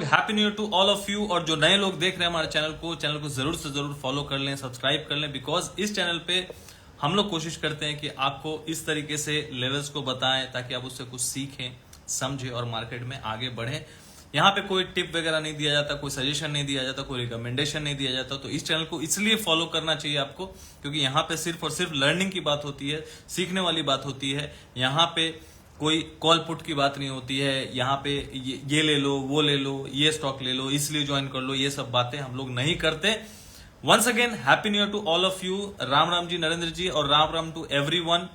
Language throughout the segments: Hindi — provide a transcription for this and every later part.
Happy new year to all of you. और जो नए लोग देख रहे हैं हमारे चैनल को जरूर से जरूर फॉलो कर लें, सब्सक्राइब कर लें, बिकॉज इस चैनल पे हम लोग कोशिश करते हैं कि आपको इस तरीके से लेवल्स को बताएं ताकि आप उससे कुछ सीखें, समझें और मार्केट में आगे बढ़ें। यहाँ पे कोई टिप वगैरह नहीं दिया जाता, कोई सजेशन नहीं दिया जाता, कोई रिकमेंडेशन नहीं दिया जाता। तो इस चैनल को इसलिए फॉलो करना चाहिए आपको क्योंकि यहाँ पे सिर्फ और सिर्फ लर्निंग की बात होती है, सीखने वाली बात होती है। यहाँ पे कोई कॉल पुट की बात नहीं होती है। यहाँ पे ये ले लो, वो ले लो, ये स्टॉक ले लो, इसलिए ज्वाइन कर लो, ये सब बातें हम लोग नहीं करते। Once again happy new year to all of you. Ram Ram ji Narendra ji और राम राम टू एवरीवन।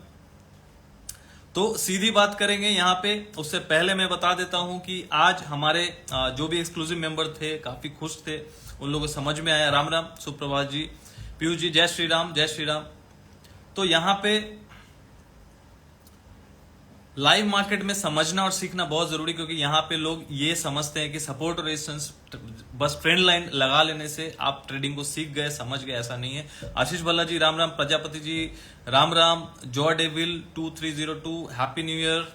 तो सीधी बात करेंगे यहाँ पे। उससे पहले मैं बता देता हूं कि आज हमारे जो भी एक्सक्लूसिव मेंबर थे काफी खुश थे, उन लोगों को समझ में आया। राम राम सुप्रभात जी, पीयूष जी, जय श्री राम, जय श्री राम। तो यहाँ पे लाइव मार्केट में समझना और सीखना बहुत जरूरी, क्योंकि यहाँ पे लोग ये समझते हैं कि सपोर्ट और रेजिस्टेंस बस ट्रेंड लाइन लगा लेने से आप ट्रेडिंग को सीख गए, समझ गए, ऐसा नहीं है। Ashish Bhalla ji Ram Ram, Prajapati ji Ram Ram, Joy Devil 2302 happy new year,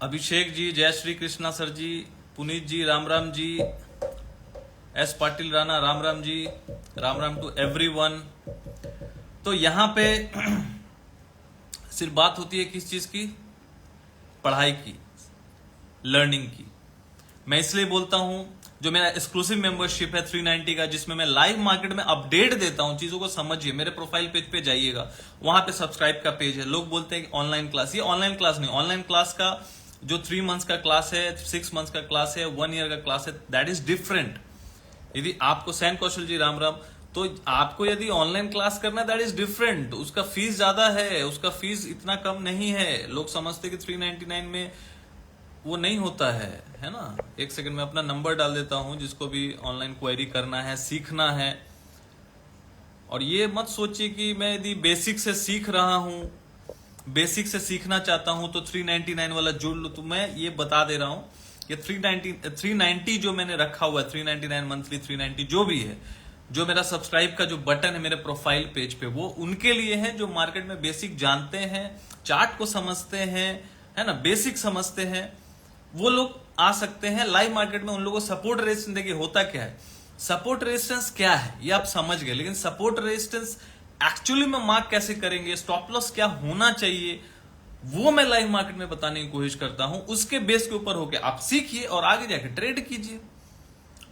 Abhishek ji जय Shri Krishna sir ji, Puneet ji Ram Ram ji, S Patil Rana Ram Ram ji, Ram Ram to everyone. तो यहाँ पे सिर्फ बात होती है किस चीज की? पढ़ाई की, लर्निंग की। मैं इसलिए बोलता हूं जो मेरा एक्सक्लूसिव मेंबरशिप है 390 का, जिसमें मैं लाइव मार्केट में अपडेट देता हूं, चीजों को समझिए। मेरे प्रोफाइल पेज पे जाइएगा, वहां पे सब्सक्राइब का पेज है। लोग बोलते हैं कि ऑनलाइन क्लास, ये ऑनलाइन क्लास नहीं। ऑनलाइन क्लास का जो 3 मंथ्स का क्लास है, 6 मंथ्स का क्लास है, 1 ईयर का क्लास है, दैट इज डिफरेंट। यदि आपको सैन कौशल जी राम राम, तो आपको यदि ऑनलाइन क्लास करना है दैट इज डिफरेंट। उसका फीस ज्यादा है, उसका फीस इतना कम नहीं है। लोग समझते कि 399 में वो नहीं होता है ना। एक सेकंड में अपना नंबर डाल देता हूं, जिसको भी ऑनलाइन क्वेरी करना है, सीखना है। और ये मत सोचिए कि मैं यदि बेसिक से सीख रहा हूं, बेसिक से सीखना चाहता हूं तो 399 वाला जुड़ लो। तो मैं ये बता दे रहा हूं कि 390 जो मैंने रखा हुआ है, 399 मंथली, 390 जो भी है, जो मेरा सब्सक्राइब का जो बटन है मेरे प्रोफाइल पेज पे, वो उनके लिए है जो मार्केट में बेसिक जानते हैं, चार्ट को समझते हैं, है ना, बेसिक समझते हैं। वो लोग आ सकते हैं लाइव मार्केट में। उन लोगों को सपोर्ट रेजिस्टेंस, देखिए होता क्या है, सपोर्ट रेजिस्टेंस क्या है ये आप समझ गए, लेकिन सपोर्ट रेजिस्टेंस एक्चुअली में मार्क कैसे करेंगे, स्टॉप लॉस क्या होना चाहिए, वो मैं लाइव मार्केट में बताने की कोशिश करता हूं। उसके बेस के ऊपर होकर आप सीखिए और आगे जाके ट्रेड कीजिए।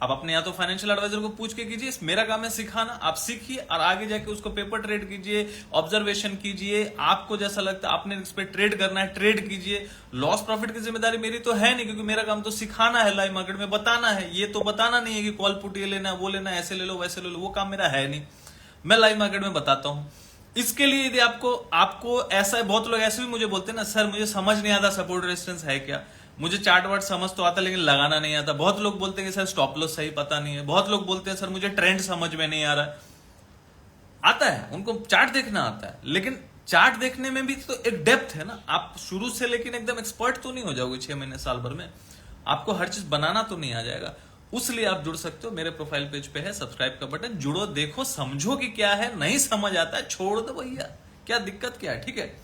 आप अपने या तो फाइनेंशियल एडवाइजर को पूछ के कीजिए, मेरा काम है सिखाना, आप सीखिए और आगे जाके उसको पेपर ट्रेड कीजिए, ऑब्जर्वेशन कीजिए। आपको जैसा लगता है आपने इस पे ट्रेड करना है, ट्रेड कीजिए। लॉस प्रॉफिट की जिम्मेदारी मेरी तो है नहीं, क्योंकि मेरा काम तो सिखाना है, लाइव मार्केट में बताना है। ये तो बताना नहीं है कि कॉल पुट ये लेना है, वो लेना है, ऐसे ले लो, वैसे ले लो, वो काम मेरा है नहीं। मैं लाइव मार्केट में बताता हूं। इसके लिए यदि आपको ऐसा, बहुत लोग ऐसे भी मुझे बोलते हैं ना, सर मुझे समझ नहीं आता सपोर्ट रेजिस्टेंस है क्या, मुझे चार्ट वार्ट समझ तो आता लेकिन लगाना नहीं आता। बहुत लोग बोलते हैं कि सर स्टॉप लॉस सही पता नहीं है। बहुत लोग बोलते हैं सर मुझे ट्रेंड समझ में नहीं आ रहा। आता है, उनको चार्ट देखना आता है, लेकिन चार्ट देखने में भी तो एक डेप्थ है ना। आप शुरू से लेकिन एकदम एक्सपर्ट तो नहीं हो जाओगे 6 महीने साल भर में। आपको हर चीज बनाना तो नहीं आ जाएगा। उसलिए आप जुड़ सकते हो, मेरे प्रोफाइल पेज पे है सब्सक्राइब का बटन, जुड़ो, देखो, समझो कि क्या है। नहीं समझ आता है छोड़ दो भैया, क्या दिक्कत क्या है, ठीक है।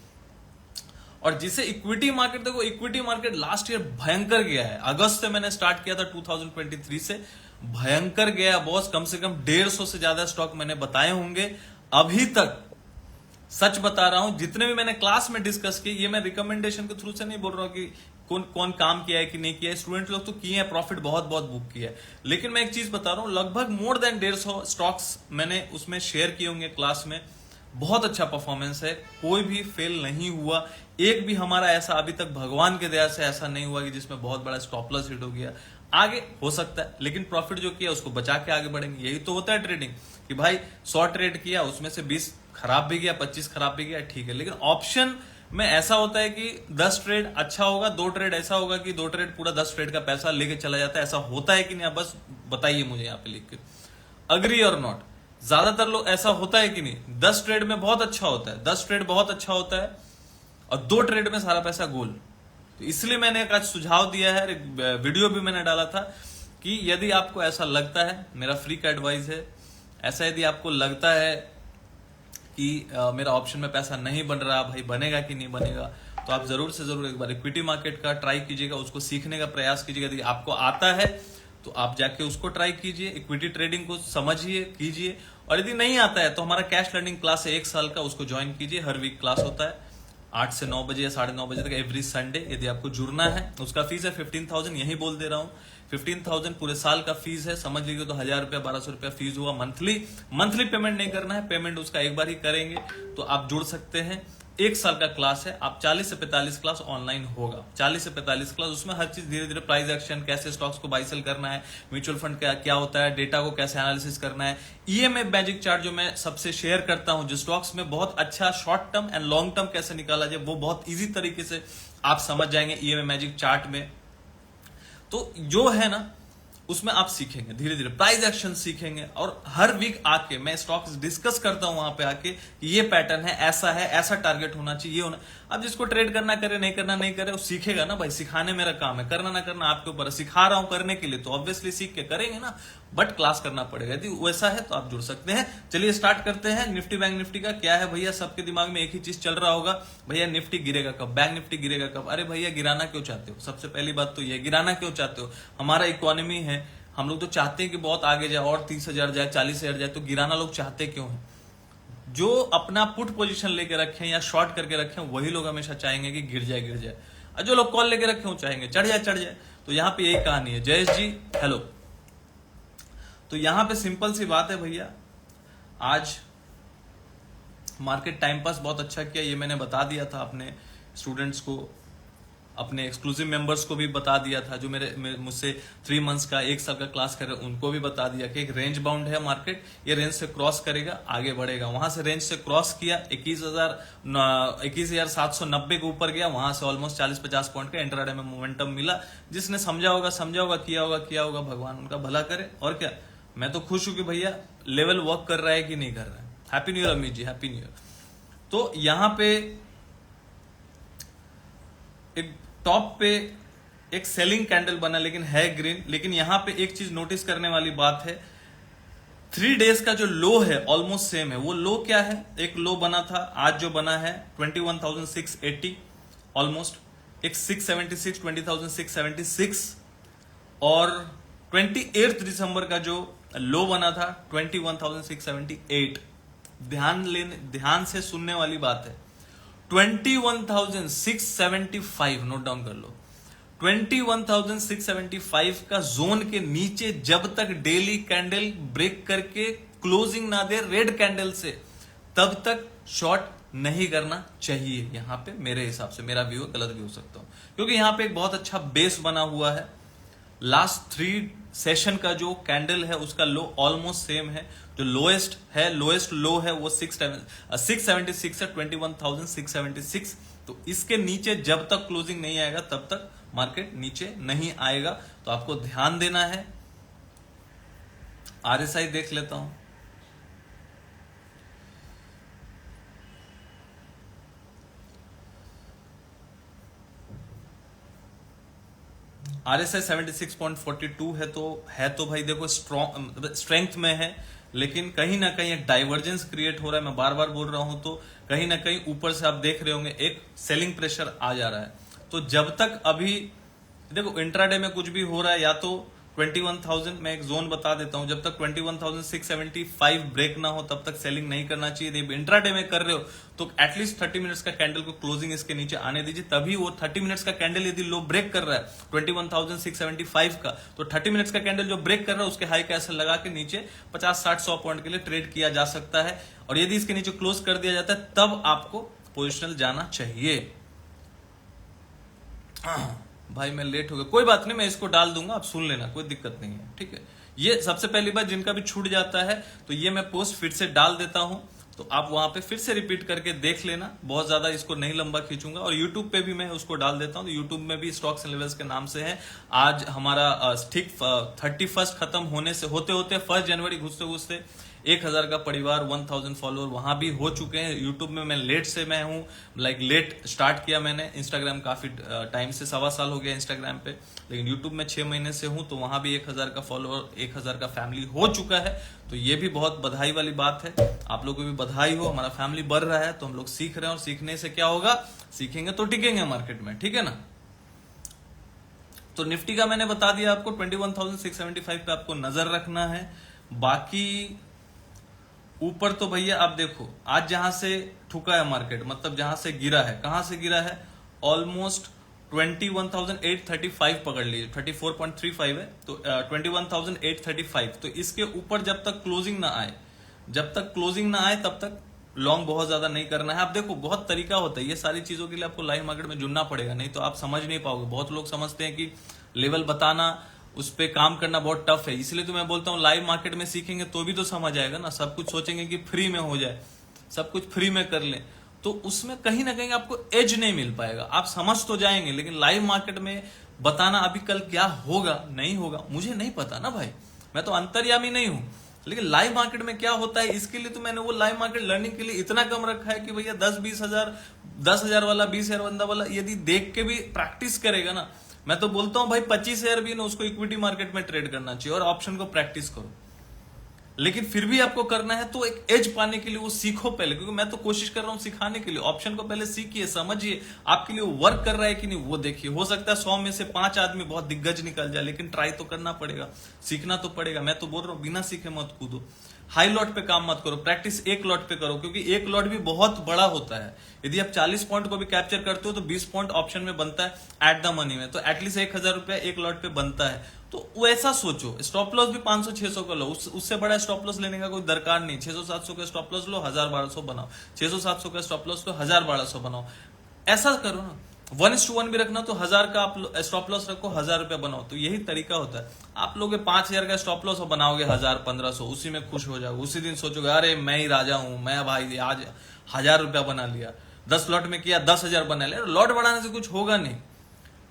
और जिसे इक्विटी मार्केट, देखो इक्विटी मार्केट लास्ट ईयर भयंकर गया है। अगस्त से मैंने स्टार्ट किया था 2023 से, भयंकर गया बॉस। कम से कम 150 से ज्यादा स्टॉक मैंने बताए होंगे अभी तक। सच बता रहा हूं, जितने भी मैंने क्लास में डिस्कस किए, ये मैं रिकमेंडेशन के थ्रू से नहीं बोल रहा हूं कि कौन कौन काम किया है कि नहीं किया है। स्टूडेंट लोग तो किए हैं, प्रॉफिट बहुत बहुत बुक किया है। लेकिन मैं एक चीज बता रहा हूं, लगभग मोर देन 150 स्टॉक्स मैंने उसमें शेयर किए होंगे क्लास में। बहुत अच्छा परफॉर्मेंस है, कोई भी फेल नहीं हुआ। एक भी हमारा ऐसा अभी तक भगवान के दया से ऐसा नहीं हुआ कि जिसमें बहुत बड़ा स्टॉप लॉस हिट हो गया। आगे हो सकता है, लेकिन प्रॉफिट जो किया उसको बचा के आगे बढ़ेंगे। यही तो होता है ट्रेडिंग, कि भाई 100 ट्रेड किया, उसमें से 20 खराब भी गया, 25 खराब भी गया, ठीक है। लेकिन ऑप्शन में ऐसा होता है कि 10 ट्रेड अच्छा होगा, 2 ट्रेड ऐसा होगा कि 2 ट्रेड पूरा 10 ट्रेड का पैसा लेके चला जाता है। ऐसा होता है कि नहीं, आप बस बताइए मुझे यहाँ पे लिख के, अग्री और नॉट। ज्यादातर लोग ऐसा होता है कि नहीं, 10 ट्रेड में बहुत अच्छा होता है, 10 ट्रेड बहुत अच्छा होता है और 2 ट्रेड में सारा पैसा गोल। तो इसलिए मैंने एक आज सुझाव दिया है, वीडियो भी मैंने डाला था कि यदि आपको ऐसा लगता है, मेरा फ्री का एडवाइस है, ऐसा यदि आपको लगता है कि मेरा ऑप्शन में पैसा नहीं बन रहा, भाई बनेगा कि नहीं बनेगा, तो आप जरूर से जरूर एक बार इक्विटी मार्केट का ट्राई कीजिएगा, उसको सीखने का प्रयास कीजिएगा। यदि आपको आता है तो आप जाके उसको ट्राई कीजिए, इक्विटी ट्रेडिंग को समझिए, कीजिए। और यदि नहीं आता है तो हमारा कैश लर्निंग क्लास है 1 साल का, उसको ज्वाइन कीजिए। हर वीक क्लास होता है 8 से 9 बजे या 9:30 बजे तक एवरी संडे। यदि आपको जुड़ना है, उसका फीस है 15,000, यही बोल दे रहा हूँ 15,000 पूरे साल का फीस है। समझ लीजिए तो 1,000 रुपया 1,200 रुपया फीस हुआ मंथली पेमेंट नहीं करना है, पेमेंट उसका एक बार ही करेंगे तो आप जुड़ सकते हैं। 1 साल का क्लास है, आप 40 से 45 क्लास ऑनलाइन होगा, 40 से 45 क्लास। उसमें हर चीज धीरे धीरे, प्राइस एक्शन, कैसे स्टॉक्स को बाई सेल करना है, म्यूचुअल फंड क्या होता है, डेटा को कैसे एनालिसिस करना है, ईएमए मैजिक चार्ट जो मैं सबसे शेयर करता हूं, जो स्टॉक्स में बहुत अच्छा short term and long term कैसे निकाला जाए, वो बहुत इजी तरीके से आप समझ जाएंगे ईएमए मैजिक चार्ट में। तो जो है ना, उसमें आप सीखेंगे धीरे धीरे, प्राइस एक्शन सीखेंगे। और हर वीक आके मैं स्टॉक्स डिस्कस करता हूं वहां पे आके, ये पैटर्न है, ऐसा टारगेट होना चाहिए, ये होना। अब जिसको ट्रेड करना करे, नहीं करना नहीं करे, वो सीखेगा ना भाई। सिखाने मेरा काम है, करना ना करना आपके ऊपर है। सिखा रहा हूं करने के लिए तो ऑब्वियसली सीख के करेंगे ना, बट क्लास करना पड़ेगा। यदि वैसा है तो आप जुड़ सकते हैं। चलिए स्टार्ट करते हैं। निफ्टी बैंक निफ्टी का क्या है भैया, सबके दिमाग में एक ही चीज चल रहा होगा, भैया निफ्टी गिरेगा कब, बैंक निफ्टी गिरेगा कब। अरे भैया गिराना क्यों चाहते हो, सबसे पहली बात तो ये, गिराना क्यों चाहते हो। हमारा इकोनॉमी है, हम लोग तो चाहते हैं कि बहुत आगे जाए और 30,000 जाए, 40,000 जाए, तो गिराना लोग चाहते क्यों है। जो अपना पुट पोजीशन लेके रखें या शॉर्ट करके रखें, वही लोग हमेशा चाहेंगे कि गिर जाए। और जो लोग कॉल लेके रखे हो चाहेंगे चढ़ जाए। तो यहां पे यही कहानी है। जयेश जी हेलो। तो यहां पे सिंपल सी बात है भैया, आज मार्केट टाइम पास बहुत अच्छा किया, ये मैंने बता दिया था अपने स्टूडेंट्स को, अपने एक्सक्लूसिव मेंबर्स को भी बता दिया था, जो मुझसे 3 मंथ्स का 1 साल का क्लास कर रहे हैं, उनको भी बता दिया कि एक रेंज बाउंड है मार्केट, ये रेंज से क्रॉस करेगा, आगे बढ़ेगा। वहां से रेंज से क्रॉस किया, 21,790 के ऊपर गया, वहां से ऑलमोस्ट 40-50 पॉइंट का इंट्राडे में मोमेंटम मिला। जिसने समझा होगा, किया होगा, भगवान उनका भला करे। और क्या, मैं तो खुश हूं कि भैया लेवल वर्क कर रहा है कि नहीं कर रहा है। Happy new year Amit ji, happy new year. तो यहां पे एक टॉप पे एक सेलिंग कैंडल बना, लेकिन है ग्रीन। लेकिन यहां पे एक चीज नोटिस करने वाली बात है, 3 डेज का जो लो है ऑलमोस्ट सेम है। वो लो क्या है, एक लो बना था, आज जो बना है 21,680, ऑलमोस्ट एक 676, 20,676। और 28 दिसंबर का जो लो बना था 21,678। ध्यान से सुनने वाली बात है, 21,675 नोट डाउन कर लो। 21,675 का जोन के नीचे जब तक डेली कैंडल ब्रेक करके क्लोजिंग ना दे रेड कैंडल से, तब तक शॉर्ट नहीं करना चाहिए। यहां पे मेरे हिसाब से, मेरा व्यू गलत भी हो सकता हूं, क्योंकि यहां पे एक बहुत अच्छा बेस बना हुआ है। लास्ट 3 सेशन का जो कैंडल है उसका लो ऑलमोस्ट सेम है। जो लोएस्ट लो है वो 676 है, 21,676। तो इसके नीचे जब तक क्लोजिंग नहीं आएगा तब तक मार्केट नीचे नहीं आएगा। तो आपको ध्यान देना है। आरएसआई देख लेता हूं, आरएसआई 76.42 है तो भाई देखो स्ट्रेंथ में है, लेकिन कहीं ना कहीं एक डाइवर्जेंस क्रिएट हो रहा है। मैं बार बार बोल रहा हूं, तो कहीं ना कहीं ऊपर से आप देख रहे होंगे एक सेलिंग प्रेशर आ जा रहा है। तो जब तक अभी देखो इंट्राडे में कुछ भी हो रहा है, या तो 21,000, मैं एक जोन बता देता हूं, जब तक 21,675 ब्रेक ना हो तब तक सेलिंग नहीं करना चाहिए। यदि इंट्राडे में कर रहे हो तो एटलीस्ट 30 मिनट्स का कैंडल को क्लोजिंग इसके नीचे आने दीजिए, तभी वो 30 मिनट्स का कैंडल यदि लो ब्रेक कर रहा है 21,675 का, तो 30 मिनट्स का कैंडल जो ब्रेक कर रहा है उसके हाई का ऐसा लगा के नीचे 50, 60, 100 पॉइंट के लिए ट्रेड किया जा सकता है। और यदि इसके नीचे क्लोज कर दिया जाता है तब आपको पोजिशनल जाना चाहिए। भाई मैं लेट हो गया, कोई बात नहीं, मैं इसको डाल दूंगा, आप सुन लेना, कोई दिक्कत नहीं है, ठीक है। ये सबसे पहली बात, जिनका भी छूट जाता है तो ये मैं पोस्ट फिर से डाल देता हूं, तो आप वहां पे फिर से रिपीट करके देख लेना। बहुत ज्यादा इसको नहीं लंबा खींचूंगा। और यूट्यूब पे भी मैं उसको डाल देता हूं, तो यूट्यूब में भी स्टॉक्स एंड लेवल्स के नाम से है। आज हमारा ठीक 31 खत्म होने से होते 1 जनवरी घुसते 1000 का परिवार, 1000 फॉलोअर वहां भी हो चुके हैं। यूट्यूब में मैं लेट से मैं हूँ, लाइक लेट स्टार्ट किया मैंने। इंस्टाग्राम काफी टाइम से, 1.25 साल हो गया इंस्टाग्राम पे, लेकिन यूट्यूब में 6 महीने से हूँ, तो वहां भी 1000 का फॉलोअर, 1000 का फैमिली हो चुका है। तो ये भी बहुत बधाई वाली बात है, आप लोगों को भी बधाई हो। हमारा फैमिली बढ़ रहा है, तो हम लोग सीख रहे हैं, और सीखने से क्या होगा, सीखेंगे तो टिकेंगे मार्केट में, ठीक है ना। तो निफ्टी का मैंने बता दिया आपको, 21,675 पे आपको नजर रखना है। बाकी ऊपर तो भैया आप देखो, आज जहां से ठुका है मार्केट, मतलब जहां से गिरा है, कहां से गिरा है, ऑलमोस्ट 21,835 पकड़ लीजिए, 34.35 है, तो 21,835। तो इसके ऊपर जब तक क्लोजिंग ना आए, जब तक क्लोजिंग ना आए तब तक लॉन्ग बहुत ज्यादा नहीं करना है। आप देखो, बहुत तरीका होता है, ये सारी चीजों के लिए आपको लाइव मार्केट में जुड़ना पड़ेगा, नहीं तो आप समझ नहीं पाओगे। बहुत लोग समझते हैं कि लेवल बताना, उस पर काम करना बहुत टफ है, इसलिए तो मैं बोलता हूँ लाइव मार्केट में सीखेंगे तो भी तो समझ आएगा ना। सब कुछ सोचेंगे कि फ्री में हो जाए, सब कुछ फ्री में कर ले, तो उसमें कहीं ना कहीं आपको एज नहीं मिल पाएगा। आप समझ तो जाएंगे, लेकिन लाइव मार्केट में बताना अभी कल क्या होगा नहीं होगा मुझे नहीं पता ना भाई, मैं तो अंतर्यामी नहीं हूं। लेकिन लाइव मार्केट में क्या होता है, इसके लिए तो मैंने वो लाइव मार्केट लर्निंग के लिए इतना कम रखा है कि भैया 10-20 हजार, 10,000 वाला, 20,000 बंदा वाला यदि देख के भी प्रैक्टिस करेगा ना, मैं तो बोलता हूं भाई 25,000 भी ना उसको इक्विटी मार्केट में ट्रेड करना चाहिए, और ऑप्शन को प्रैक्टिस करो। लेकिन फिर भी आपको करना है तो एक एज पाने के लिए वो सीखो पहले, क्योंकि मैं तो कोशिश कर रहा हूं सिखाने के लिए। ऑप्शन को पहले सीखिए, समझिए आपके लिए वर्क कर रहा है कि नहीं, वो देखिए। हो सकता है 100 में से 5 आदमी बहुत दिग्गज निकल जाए, लेकिन ट्राई तो करना पड़ेगा, सीखना तो पड़ेगा। मैं तो बोल रहा हूं बिना सीखे मत कूदो, हाई लॉट पे काम मत करो, प्रैक्टिस एक लॉट पे करो, क्योंकि एक लॉट भी बहुत बड़ा होता है। यदि आप 40 पॉइंट को भी कैप्चर करते हो तो 20 पॉइंट ऑप्शन में बनता है एट द मनी में, तो एटलीस्ट 1,000 रुपया एक लॉट पे बनता है। तो वैसा सोचो, स्टॉप लॉस भी 500-600 का लो, उससे बड़ा स्टॉप लॉस लेने का कोई दरकार नहीं। 600-700 का स्टॉप लॉस लो, 1,000-1,200 बनाओ, 600-700 का स्टॉप लॉस लो, 1,000-1,200 बनाओ। ऐसा करो ना, 1:1 भी रखना तो 1000 का आप स्टॉप लॉस रखो, 1,000 रुपया बनाओ, तो यही तरीका होता है। आप लोग 5,000 का स्टॉप लॉस बनाओगे, 1,000-1,500, उसी में खुश हो जाओगे। उसी दिन सोचोगे अरे मैं ही राजा हूं, मैं भाई आज 1,000 रुपया बना लिया, 10 लॉट में किया 10,000 बना लिया। लॉट बढ़ाने से कुछ होगा नहीं।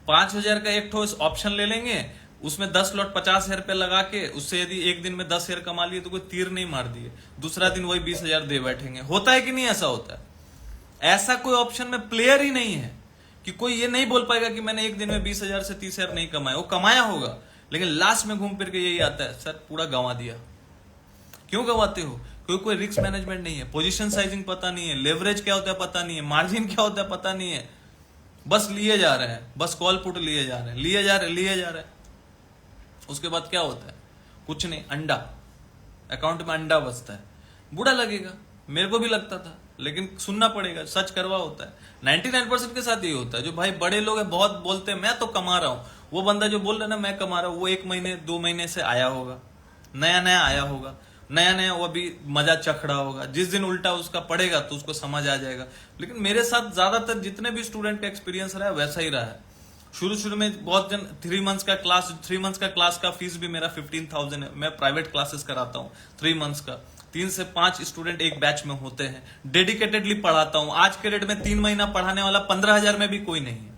5,000 का एक ठोस ऑप्शन ले लेंगे, उसमें 10 लॉट 50,000 रुपया लगा के, उससे यदि एक दिन में 10,000 कमा लिए तो कोई तीर नहीं मार दिए, दूसरा दिन वही 20,000 दे बैठेंगे। होता है कि नहीं, ऐसा होता है। ऐसा कोई ऑप्शन में प्लेयर ही नहीं है कि कोई ये नहीं बोल पाएगा कि मैंने एक दिन में 20,000 से 30,000 नहीं कमाया। वो कमाया होगा, लेकिन लास्ट में घूम फिर के यही आता है, सर पूरा गंवा दिया। क्यों गंवाते हो? क्योंकि कोई रिस्क मैनेजमेंट नहीं है, पोजीशन साइजिंग पता नहीं है, लेवरेज क्या होता है पता नहीं है, मार्जिन क्या होता है पता नहीं है, बस लिए जा रहे हैं, बस कॉल पुट लिए जा रहे हैं, लिए जा रहे हैं। उसके बाद क्या होता है? कुछ नहीं, अंडा, अकाउंट में अंडा बचता है। बुरा लगेगा, मेरे को भी लगता था, लेकिन सुनना पड़ेगा, सच करवा होता है। 99% के साथ ये होता है। जो भाई बड़े लोग हैं बहुत बोलते हैं मैं तो कमा रहा हूं, वो बंदा जो बोल रहा है ना मैं कमा रहा हूं, वो 1 महीने 2 महीने से आया होगा, नया नया आया होगा, नया नया वो भी मजा चख रहा होगा। जिस दिन उल्टा उसका पड़ेगा तो उसको समझ आ जाएगा। लेकिन मेरे साथ ज्यादातर जितने भी स्टूडेंट का एक्सपीरियंस रहा है वैसा ही रहा है। शुरू में बहुत जन 3 मंथ्स का क्लास का फीस भी मेरा 15,000 है। मैं प्राइवेट क्लासेस कराता हूँ 3 मंथ्स का, 3 से 5 स्टूडेंट एक बैच में होते हैं, डेडिकेटेडली पढ़ाता हूँ। आज के रेट में 3 महीना पढ़ाने वाला 15,000 में भी कोई नहीं है,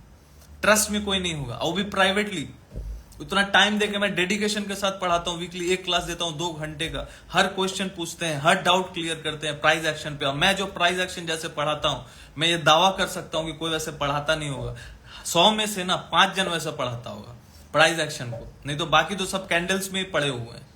ट्रस्ट में कोई नहीं होगा, और वो भी प्राइवेटली। उतना टाइम देके मैं डेडिकेशन के साथ पढ़ाता हूँ। वीकली एक क्लास देता हूँ 2 घंटे का, हर क्वेश्चन पूछते हैं, हर डाउट क्लियर करते हैं प्राइस एक्शन पे। और मैं जो प्राइस एक्शन जैसे पढ़ाता हूँ, मैं ये दावा कर सकता हूँ कि कोई वैसे पढ़ाता नहीं होगा। 100 में से ना 5 जन वैसा पढ़ाता होगा प्राइस एक्शन को, नहीं तो बाकी तो सब कैंडल्स में ही पड़े हुए हैं।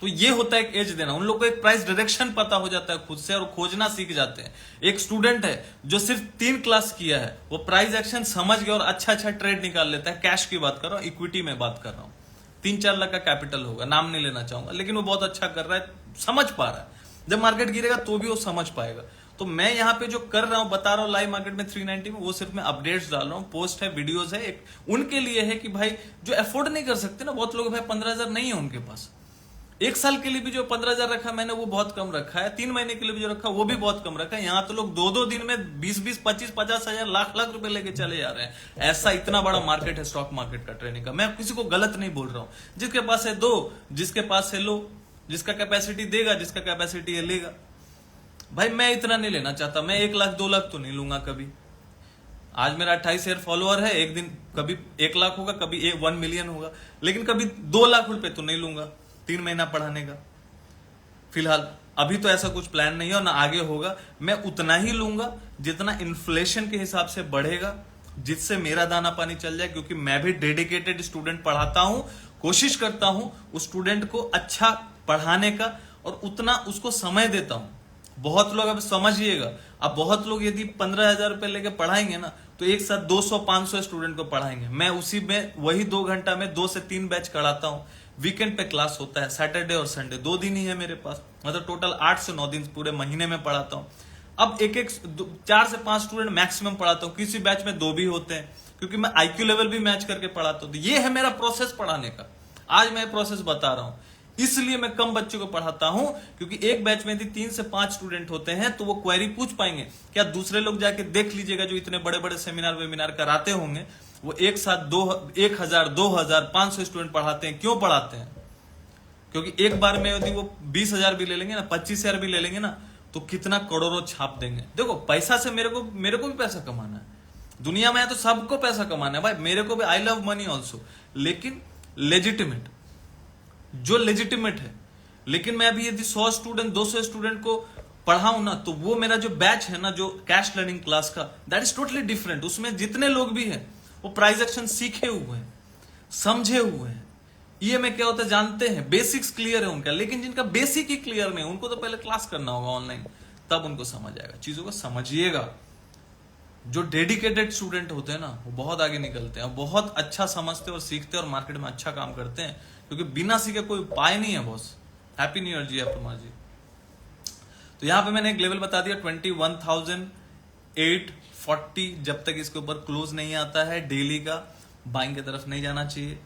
तो ये होता है एक एज देना। उन लोग को एक प्राइस डायरेक्शन पता हो जाता है खुद से, और खोजना सीख जाते हैं। एक स्टूडेंट है जो सिर्फ 3 क्लास किया है, वो प्राइस एक्शन समझ गया और अच्छा ट्रेड निकाल लेता है। कैश की बात कर रहा हूँ, इक्विटी में बात कर रहा हूँ। 3-4 लाख का कैपिटल होगा, नाम नहीं लेना चाहूंगा, लेकिन वो बहुत अच्छा कर रहा है, समझ पा रहा है। जब मार्केट गिरेगा तो भी वो समझ पाएगा। तो मैं यहाँ पे जो कर रहा हूँ, बता रहा हूँ लाइव मार्केट में 390 में, वो सिर्फ मैं अपडेट्स डाल रहा हूँ, पोस्ट है, वीडियोस है। एक उनके लिए है कि भाई जो अफोर्ड नहीं कर सकते ना, बहुत लोग भाई 15,000 नहीं है उनके पास। 1 साल के लिए भी जो 15,000 रखा मैंने वो बहुत कम रखा है, 3 महीने के लिए भी जो रखा वो भी बहुत कम रखा है। यहाँ तो लोग 2-2 दिन में 20-20, 25, 50,000, लाख रुपए लेके चले जा रहे हैं। ऐसा इतना बड़ा मार्केट है स्टॉक मार्केट का, ट्रेडिंग का। मैं किसी को गलत नहीं बोल रहा हूँ, जिसके पास है दो, जिसके पास है लो, जिसका कैपेसिटी देगा, जिसका कैपेसिटी है लेगा। भाई मैं इतना नहीं लेना चाहता, मैं 1 लाख 2 लाख तो नहीं लूंगा कभी। आज मेरा 28,000 फॉलोअर है, एक दिन कभी 1 लाख होगा, कभी 1 मिलियन होगा, लेकिन कभी 2 लाख रुपए तो नहीं लूंगा 3 महीना पढ़ाने का। फिलहाल अभी तो ऐसा कुछ प्लान नहीं है और ना आगे होगा। मैं उतना ही लूंगा जितना इन्फ्लेशन के हिसाब से बढ़ेगा, जिससे मेरा दाना पानी चल जाए, क्योंकि मैं भी डेडिकेटेड स्टूडेंट पढ़ाता हूं, कोशिश करता हूं उस स्टूडेंट को अच्छा पढ़ाने का और उतना उसको समय देता हूं। बहुत लोग अब समझिएगा, अब बहुत लोग यदि 15,000 रुपए लेके पढ़ाएंगे ना तो एक साथ 200-500 स्टूडेंट को पढ़ाएंगे। मैं उसी में वही 2 घंटा में 2 से 3 बैच कराता हूं। वीकेंड पे क्लास होता है, सैटरडे और संडे 2 दिन ही है मेरे पास, मतलब टोटल 8 से 9 दिन पूरे महीने में पढ़ाता हूं। अब 4 से 5 स्टूडेंट मैक्सिमम पढ़ाता हूं, किसी बैच में 2 भी होते हैं, क्योंकि मैं IQ लेवल भी मैच करके पढ़ाता हूं। तो ये है मेरा प्रोसेस पढ़ाने का। आज मैं प्रोसेस बता रहा हूं, इसलिए मैं कम बच्चों को पढ़ाता हूं, क्योंकि एक बैच में यदि 3 से 5 स्टूडेंट होते हैं तो वो क्वेरी पूछ पाएंगे। क्या दूसरे लोग जाके देख लीजिएगा जो इतने बड़े बड़े सेमिनार वेमिनार कराते होंगे, वो एक साथ 1,000, 2,000, 500 स्टूडेंट पढ़ाते हैं। क्यों पढ़ाते हैं? क्योंकि एक बार में यदि वो 20,000 भी ले लेंगे ना, 25,000 भी ले लेंगे ना, तो कितना करोड़ों छाप देंगे। देखो, पैसा से मेरे को भी पैसा कमाना है। दुनिया में है तो सबको पैसा कमाना है भाई, मेरे को भी, आई लव मनी ऑल्सो, लेकिन लेजिटिमेट, जो लेजिटिमेट है। लेकिन मैं अभी यदि 100 स्टूडेंट 200 स्टूडेंट को पढ़ाऊं ना, तो वो मेरा जो बैच है ना, जो कैश लर्निंग क्लास का, दैट इज टोटली डिफरेंट। उसमें जितने लोग भी हैं वो प्राइस एक्शन सीखे हुए हैं, समझे हुए हैं, ईएमआई क्या होता है जानते हैं, बेसिक्स क्लियर है उनका। लेकिन जिनका बेसिक ही क्लियर नहीं, उनको तो पहले क्लास करना होगा ऑनलाइन, तब उनको समझ आएगा। चीजों को समझिएगा। जो डेडिकेटेड स्टूडेंट होते हैं ना, वो बहुत आगे निकलते हैं, बहुत अच्छा समझते और सीखते और मार्केट में अच्छा काम करते हैं, क्योंकि बिना सीखे कोई उपाय नहीं है बॉस। हैप्पी न्यू ईयर जी आप कुमार जी। तो यहां पे मैंने एक लेवल बता दिया 21,840। जब तक इसके ऊपर क्लोज नहीं आता है डेली का, बाइंग की तरफ नहीं जाना चाहिए।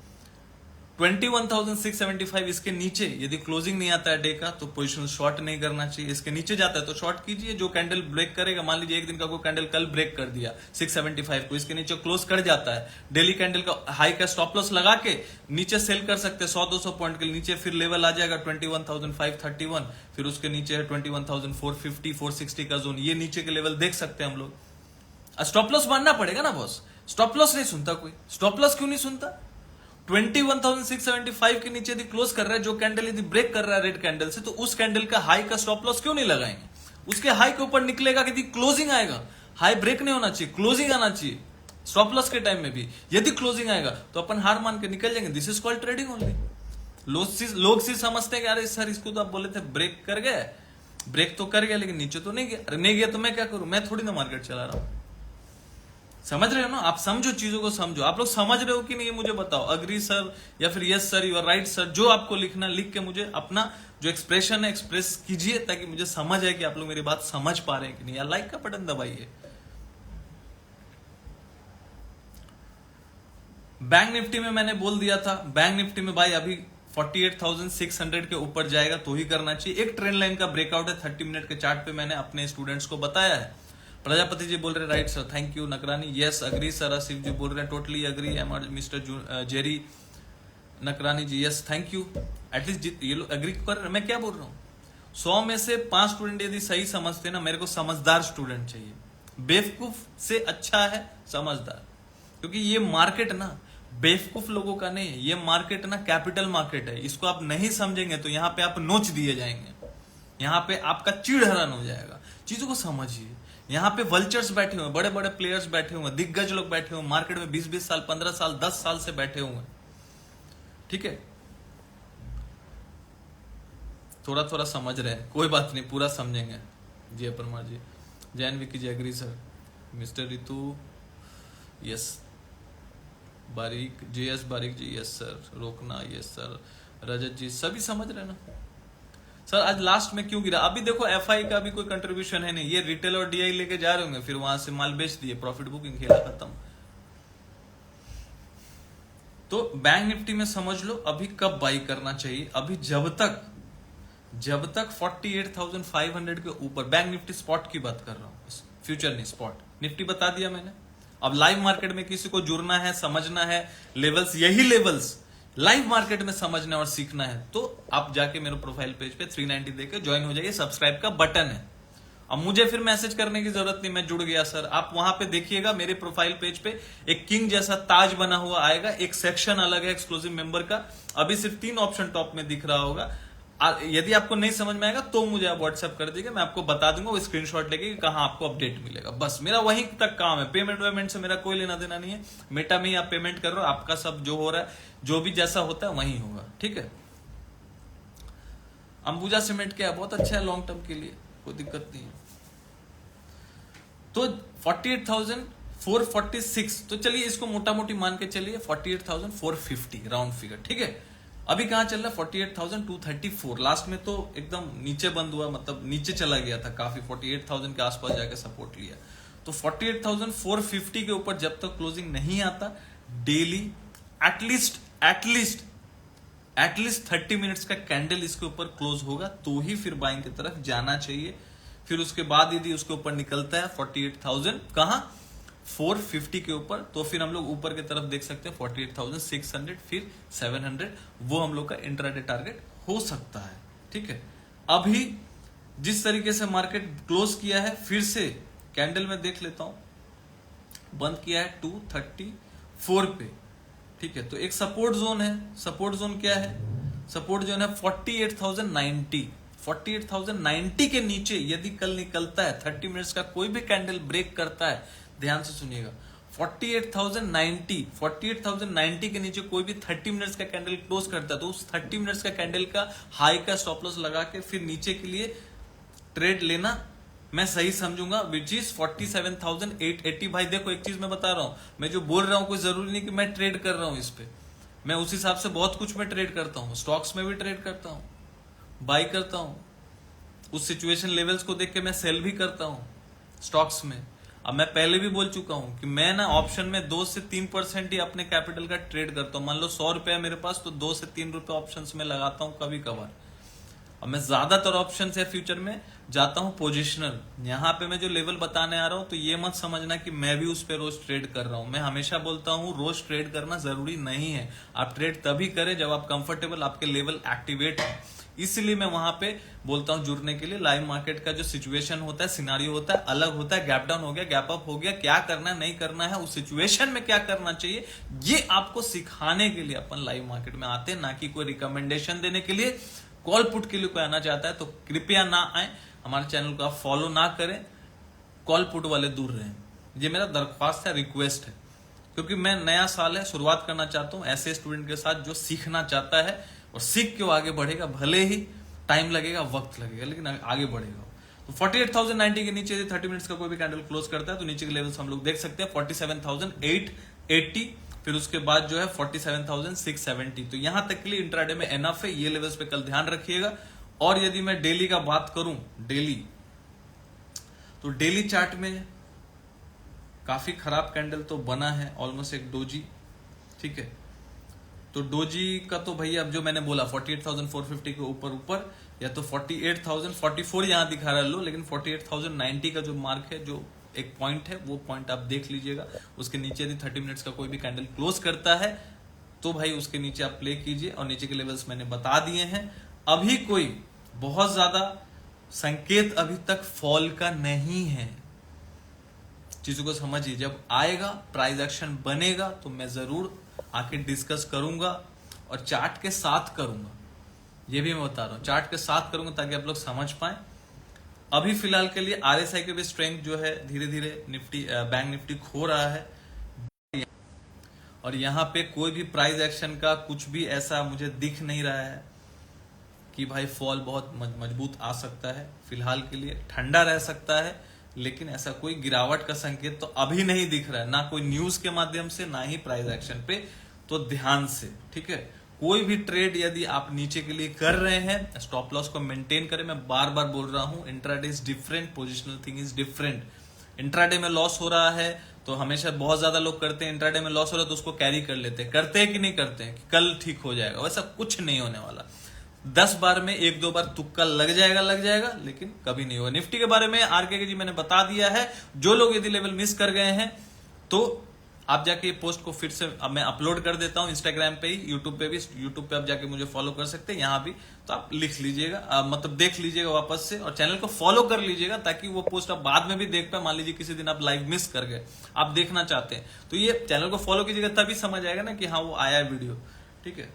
21,675 इसके नीचे यदि क्लोजिंग नहीं आता है डे का, तो पोजीशन शॉर्ट नहीं करना चाहिए। इसके नीचे जाता है तो शॉर्ट कीजिए। जो कैंडल ब्रेक करेगा, मान लीजिए एक दिन का कोई कैंडल कल ब्रेक कर दिया 675 को, इसके नीचे क्लोज कर जाता है, डेली कैंडल का हाई का स्टॉप लॉस लगा के नीचे सेल कर सकते हैं 100-200 पॉइंट के नीचे। फिर लेवल आ जाएगा 21,531, फिर उसके नीचे है 21,450, 460 का जोन। ये नीचे के लेवल देख सकते हैं हम लोग। स्टॉप लॉस मानना पड़ेगा ना बॉस, स्टॉप लॉस नहीं सुनता कोई। स्टॉप लॉस क्यों नहीं सुनता? 21,675 के नीचे यदि क्लोज कर रहा है, जो कैंडल यदि ब्रेक कर रहा है रेड कैंडल से, तो उस कैंडल का हाई का स्टॉप लॉस क्यों नहीं लगाएंगे? उसके हाई के ऊपर निकलेगा कि क्लोजिंग आएगा, हाई ब्रेक नहीं होना चाहिए, क्लोजिंग आना चाहिए। स्टॉप लॉस के टाइम में भी यदि क्लोजिंग आएगा तो अपन हार मान के निकल जाएंगे। This is called trading only. लोग सी समझते हैं कि अरे सर इसको तो आप बोले थे ब्रेक कर गए, ब्रेक तो कर गया लेकिन नीचे तो नहीं गया। अरे नहीं गया तो मैं क्या करूं? मैं थोड़ी ना मार्केट चला रहा हूं। समझ रहे हो ना आप? समझो, चीजों को समझो। आप लोग समझ रहे हो कि नहीं ये मुझे बताओ। अग्री सर या फिर yes sir, you are right sir, जो आपको लिखना लिख के मुझे अपना जो एक्सप्रेशन है एक्सप्रेस कीजिए, ताकि मुझे समझ आए कि आप लोग मेरी बात समझ पा रहे हैं कि नहीं। या लाइक का बटन दबाइए। बैंक निफ्टी में मैंने बोल दिया था, बैंक निफ्टी में भाई अभी 48,600 के ऊपर जाएगा तो ही करना चाहिए। एक ट्रेंड लाइन का ब्रेकआउट है 30 मिनट के चार्ट पे, मैंने अपने स्टूडेंट्स को बताया है। प्रजापति जी बोल रहे right sir, thank you. Nakrani yes agree sir. Asif ji बोल रहे हैं totally agree. Mister Jerry Nakrani ji yes thank you. At least ये लोग अग्री कर रहे हैं। मैं क्या बोल रहा हूँ, 100 में से 5 स्टूडेंट यदि सही समझते ना, मेरे को समझदार स्टूडेंट चाहिए। बेवकूफ से अच्छा है समझदार, क्योंकि ये मार्केट ना बेवकूफ लोगों का नहीं है। ये मार्केट ना कैपिटल मार्केट है। इसको आप नहीं समझेंगे तो यहाँ पे आप नोच दिए जाएंगे, यहाँ पे आपका चिढ़ हरण हो जाएगा। चीजों को समझिए। यहाँ पे वल्चर्स बैठे हुए, बड़े बड़े प्लेयर्स बैठे हुए, दिग्गज लोग बैठे हुए, मार्केट में 20-20 साल, 15 साल, 10 साल से बैठे हुए। ठीक है, थोड़ा थोड़ा समझ रहे हैं, कोई बात नहीं, पूरा समझेंगे। जी Parmar ji, Jain Vicky ji agree sir. Mister Ritu yes. Barik JS Barik ji yes sir. रोकना यस सर। रजत जी सभी समझ रहे ना सर। आज लास्ट में क्यों गिरा? अभी देखो FI का भी कोई कंट्रीब्यूशन है नहीं। ये रिटेल और DI लेके जा रहे होंगे, फिर वहां से माल बेच दिए, प्रॉफिट बुकिंग, खेला खत्म। तो बैंक निफ्टी में समझ लो अभी कब बाई करना चाहिए। अभी जब तक 48,500 के ऊपर, बैंक निफ्टी स्पॉट की बात कर रहा हूं, फ्यूचर नहीं स्पॉट। निफ्टी बता दिया मैंने। अब लाइव मार्केट में किसी को जुड़ना है, समझना है लेवल्स, यही लेवल्स लाइव मार्केट में समझना और सीखना है, तो आप जाके मेरे प्रोफाइल पेज पे 390 देके ज्वाइन हो जाइए। सब्सक्राइब का बटन है। अब मुझे फिर मैसेज करने की जरूरत नहीं, मैं जुड़ गया सर। आप वहां पे देखिएगा मेरे प्रोफाइल पेज पे एक किंग जैसा ताज बना हुआ आएगा, एक सेक्शन अलग है एक्सक्लूसिव मेंबर का। अभी सिर्फ 3 ऑप्शन टॉप में दिख रहा होगा। यदि आपको नहीं समझ में आएगा तो मुझे आप व्हाट्सएप कर दीजिए, मैं आपको बता दूंगा वो स्क्रीनशॉट लेके कि कहां आपको अपडेट मिलेगा। बस मेरा वहीं तक काम है, पेमेंट वेमेंट से मेरा कोई लेना देना नहीं है। मेटा में ही आप पेमेंट कर रहे हो, आपका सब जो हो रहा है, जो भी जैसा होता है वही होगा, ठीक है। अंबुजा सीमेंट क्या है, बहुत अच्छा है लॉन्ग टर्म के लिए, कोई दिक्कत नहीं है। तो 48,446, तो चलिए इसको मोटा मोटी मान के चलिए 48,450 राउंड फिगर, ठीक है। अभी कहां चल रहा है 48,234, लास्ट में तो एकदम नीचे बंद हुआ, मतलब नीचे चला गया था काफी, 48,000 के आसपास जाके सपोर्ट लिया। तो 48,450 के ऊपर जब तक क्लोजिंग नहीं आता, डेली एटलीस्ट 30 मिनट्स का कैंडल इसके ऊपर क्लोज होगा तो ही फिर बाइंग की तरफ जाना चाहिए। फिर उसके बाद यदि उसके ऊपर निकलता है 48,000 कहां 450 के ऊपर, तो फिर हम लोग ऊपर की तरफ देख सकते हैं 48,600, फिर 700, वो हम लोग का इंट्राडे टारगेट हो सकता है, ठीक है। अभी जिस तरीके से मार्केट क्लोज किया है, फिर से कैंडल में देख लेता हूं, बंद किया है 234 पे, ठीक है। तो एक सपोर्ट जोन है, सपोर्ट जोन क्या है, सपोर्ट जोन है 48,090, 48,090 के नीचे यदि कल निकलता है, 30 मिनट्स का कोई भी कैंडल ब्रेक करता है, ध्यान से सुनिएगा, 48,090 के नीचे कोई भी 30 मिनट्स का कैंडल क्लोज करता है, तो उस 30 मिनट्स का कैंडल का हाई का स्टॉप लॉस लगा के फिर नीचे के लिए ट्रेड लेना मैं सही समझूंगा, विच इज 47,880। भाई देखो एक चीज मैं बता रहा हूं, मैं जो बोल रहा हूं कोई जरूरी नहीं कि मैं ट्रेड कर रहा हूं इस पे, मैं उस हिसाब से बहुत कुछ मैं ट्रेड करता हूं, स्टॉक्स में भी ट्रेड करता हूं, बाई करता हूं, उस सिचुएशन लेवल्स को देख के मैं सेल भी करता हूं स्टॉक्स में। अब मैं पहले भी बोल चुका हूं कि मैं ना ऑप्शन में 2 से 3% ही अपने कैपिटल का ट्रेड करता हूं। मान लो 100 रुपया मेरे पास, तो 2 से 3 रुपए ऑप्शन में लगाता हूं कभी कभार। अब मैं ज्यादातर ऑप्शन या फ्यूचर में जाता हूं पोजिशनल। यहां पे मैं जो लेवल बताने आ रहा हूं, तो ये मत समझना कि मैं भी उस पर रोज ट्रेड कर रहा हूं। मैं हमेशा बोलता हूं रोज ट्रेड करना जरूरी नहीं है, आप ट्रेड तभी करें जब आप कंफर्टेबल, आपके लेवल एक्टिवेट है। इसलिए मैं वहां पे बोलता हूं जुड़ने के लिए। लाइव मार्केट का जो सिचुएशन होता है, सिनारियो होता है, अलग होता है, गैप डाउन हो गया, गैप अप हो गया, क्या करना है नहीं करना है, उस सिचुएशन में क्या करना चाहिए, ये आपको सिखाने के लिए अपन लाइव मार्केट में आते हैं, ना कि कोई रिकमेंडेशन देने के लिए। कॉल पुट के लिए कोई आना चाहता है तो कृपया ना आए, हमारे चैनल को आप फॉलो ना करें, कॉल पुट वाले दूर रहें, ये मेरा दरख्वास्त है, रिक्वेस्ट है। क्योंकि मैं नया साल है, शुरुआत करना चाहता हूं ऐसे स्टूडेंट के साथ जो सीखना चाहता है और सीख के वो आगे बढ़ेगा, भले ही टाइम लगेगा, वक्त लगेगा, लेकिन आगे बढ़ेगा। तो 48,090 के नीचे 30 मिनट्स का कोई भी कैंडल क्लोज करता है तो नीचे के लेवल्स हम लोग देख सकते हैं 47,880, फिर उसके बाद जो है 47,670। तो यहां तक के लिए इंट्राडे में एनफ है, ये लेवल्स पे कल ध्यान रखिएगा। और यदि मैं डेली का बात करूं, डेली, तो डेली चार्ट में काफी खराब कैंडल तो बना है, ऑलमोस्ट एक डोजी, ठीक है। तो डोजी का तो भैया अब जो मैंने बोला 48,450 के ऊपर या तो 48,044 यहां दिखा रहा है लो, लेकिन 48,090 का जो मार्क है, जो एक पॉइंट है, वो पॉइंट आप देख लीजिएगा। उसके नीचे यदि 30 मिनट्स का कोई भी कैंडल क्लोज करता है तो भाई उसके नीचे आप प्ले कीजिए, और नीचे के लेवल्स मैंने बता दिए हैं। अभी कोई बहुत ज्यादा संकेत अभी तक फॉल का नहीं है, चीजों को समझिए। जब आएगा, प्राइस एक्शन बनेगा, तो मैं जरूर आके डिस्कस करूंगा, और चार्ट के साथ करूंगा, ये भी मैं बता रहा हूं, चार्ट के साथ करूंगा ताकि आप लोग समझ पाए। अभी फिलहाल के लिए आरएसआई के भी स्ट्रेंथ जो है धीरे धीरे निफ्टी, बैंक निफ्टी खो रहा है, और यहां पे कोई भी प्राइस एक्शन का कुछ भी ऐसा मुझे दिख नहीं रहा है कि भाई फॉल बहुत मजबूत आ सकता है। फिलहाल के लिए ठंडा रह सकता है, लेकिन ऐसा कोई गिरावट का संकेत तो अभी नहीं दिख रहा है, ना कोई न्यूज के माध्यम से, ना ही प्राइस एक्शन पे। तो ध्यान से, ठीक है, कोई भी ट्रेड यदि आप नीचे के लिए कर रहे हैं, स्टॉप लॉस को मेंटेन करें। मैं बार बार बोल रहा हूं, intraday is different, positional thing is different. Intraday में लॉस हो रहा है तो हमेशा बहुत ज्यादा लोग करते हैं, इंट्राडे में लॉस हो रहा है तो उसको कैरी कर लेते हैं, करते हैं कि नहीं करते हैं कि कल ठीक हो जाएगा, वैसा कुछ नहीं होने वाला। 10 बार में 1-2 बार तुक्का लग जाएगा, लेकिन कभी नहीं होगा। निफ्टी के बारे में आरके जी मैंने बता दिया है। जो लोग यदि लेवल मिस कर गए हैं तो आप जाके पोस्ट को फिर से अब मैं अपलोड कर देता हूं इंस्टाग्राम पे ही, यूट्यूब पे भी, यूट्यूब पे आप जाके मुझे फॉलो कर सकते हैं, यहां भी तो आप लिख लीजिएगा, मतलब देख लीजिएगा वापस से, और चैनल को फॉलो कर लीजिएगा ताकि वो पोस्ट आप बाद में भी देख पाए। मान लीजिए किसी दिन आप लाइव मिस कर गए, आप देखना चाहते हैं, तो ये चैनल को फॉलो कीजिएगा, तभी समझ आएगा ना कि हाँ वो आया है वीडियो, ठीक है।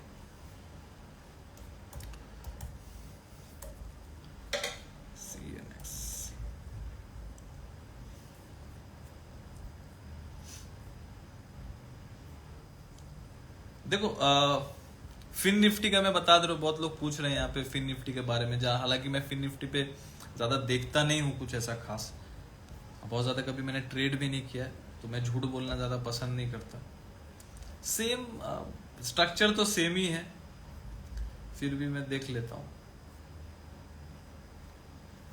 देखो फिन निफ्टी का मैं बता दे रहा हूँ, बहुत लोग पूछ रहे हैं यहाँ पे फिन निफ्टी के बारे में, जहाँ हालांकि मैं फिन निफ्टी पे ज्यादा देखता नहीं हूँ कुछ ऐसा खास, बहुत ज्यादा कभी मैंने ट्रेड भी नहीं किया है, तो मैं झूठ बोलना ज्यादा पसंद नहीं करता। सेम स्ट्रक्चर तो सेम ही है, फिर भी मैं देख लेता हूँ।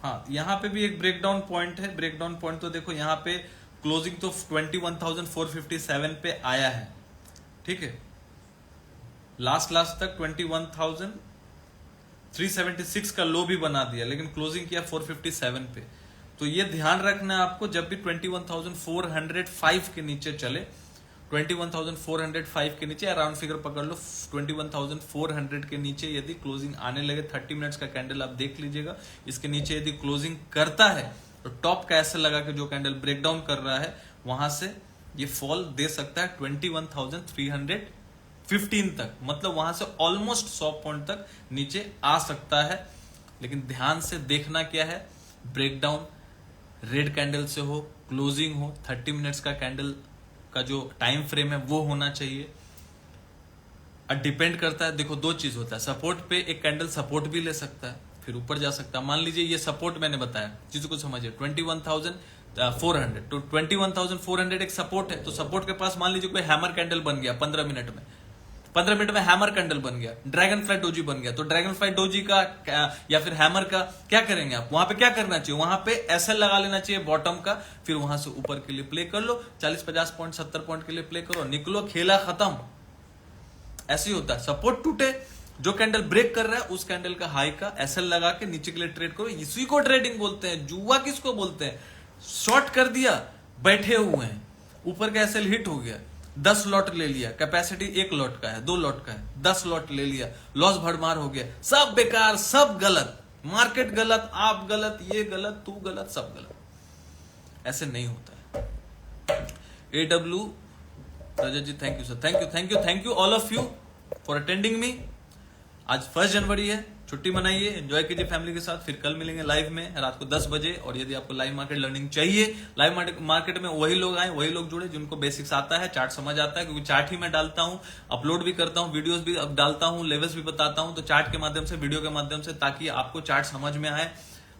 हाँ, यहाँ पे भी एक ब्रेकडाउन पॉइंट है। ब्रेकडाउन पॉइंट तो देखो यहाँ पे क्लोजिंग तो 21,457 पे आया है, ठीक है। लास्ट तक 21,376 का लो भी बना दिया, लेकिन क्लोजिंग किया 457 पे। तो ये ध्यान रखना है आपको, जब भी 21,405 के नीचे चले, 21,405 के नीचे अराउंड फिगर पकड़ लो, 21,400 के नीचे यदि क्लोजिंग आने लगे, 30 मिनट्स का कैंडल आप देख लीजिएगा, इसके नीचे यदि क्लोजिंग करता है तो टॉप का ऐसे लगा के जो कैंडल ब्रेकडाउन कर रहा है वहां से ये फॉल दे सकता है 21,315 तक, मतलब वहां से ऑलमोस्ट 100 पॉइंट तक नीचे आ सकता है। लेकिन ध्यान से देखना क्या है, ब्रेकडाउन रेड कैंडल से हो, क्लोजिंग हो, 30 मिनट्स का कैंडल का जो टाइम फ्रेम है वो होना चाहिए। अब डिपेंड करता है, देखो दो चीज होता है, सपोर्ट पे एक कैंडल सपोर्ट भी ले सकता है, फिर ऊपर जा सकता है। मान लीजिए ये सपोर्ट मैंने बताया, चीजों को समझिए, 21,400, तो 21,400 एक सपोर्ट है, तो सपोर्ट के पास मान लीजिए कोई हैमर कैंडल बन गया 15 मिनट में हैमर कैंडल बन गया, ड्रैगन फ्लाई डोजी बन गया, तो ड्रैगन फ्लाई डोजी का या फिर हैमर का क्या करेंगे आप, वहां पे क्या करना चाहिए, वहां पे एसएल लगा लेना चाहिए बॉटम का, फिर वहां से ऊपर के लिए प्ले कर लो, 40-50 पॉइंट 70 पॉइंट के लिए प्ले करो, निकलो, खेला खत्म। ऐसे ही होता है, सपोर्ट टूटे, जो कैंडल ब्रेक कर रहा है उस कैंडल का हाई का एसएल लगा के नीचे के लिए ट्रेड करो, इसी को ट्रेडिंग बोलते हैं। जुआ किसको बोलते हैं, शॉर्ट कर दिया, बैठे हुए हैं, ऊपर का एसएल हिट हो गया, 10 लॉट ले लिया, कैपेसिटी 1 लॉट का है, 2 लॉट का है, 10 लॉट ले लिया, लॉस भरमार हो गया, सब बेकार, सब गलत, मार्केट गलत, आप गलत, ये गलत, तू गलत, सब गलत। ऐसे नहीं होता है। AW Rajat ji, thank you sir, thank you all of you for attending me. आज 1 जनवरी है, छुट्टी मनाइए, एंजॉय कीजिए फैमिली के साथ, फिर कल मिलेंगे लाइव में रात को 10 बजे। और यदि आपको लाइव मार्केट लर्निंग चाहिए, लाइव मार्केट में वही लोग आए, वही लोग जुड़े जिनको बेसिक्स आता है, चार्ट समझ आता है, क्योंकि चार्ट ही मैं डालता हूं, अपलोड भी करता हूं, वीडियोस भी डालता हूं, लेवल्स भी बताता हूं, तो चार्ट के माध्यम से, वीडियो के माध्यम से, ताकि आपको चार्ट समझ में आए,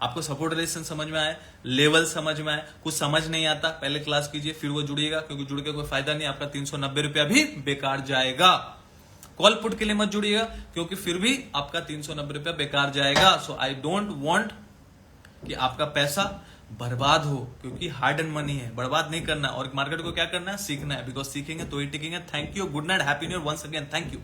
आपको सपोर्ट रेजिस्टेंस समझ में आए, लेवल समझ में आए। कुछ समझ नहीं आता, पहले क्लास कीजिए, फिर वो जुड़िएगा, क्योंकि जुड़ के कोई फायदा नहीं, आपका 390 रुपया भी बेकार जाएगा। कॉल पुट के लिए मत जुड़िएगा, क्योंकि फिर भी आपका 390 रुपया बेकार जाएगा। सो आई डोंट वांट कि आपका पैसा बर्बाद हो, क्योंकि हार्ड एंड मनी है, बर्बाद नहीं करना। और मार्केट को क्या करना है, सीखना है, बिकॉज सीखेंगे तो ही टिकेंगे। Thank you, good night, happy new year once again, thank you.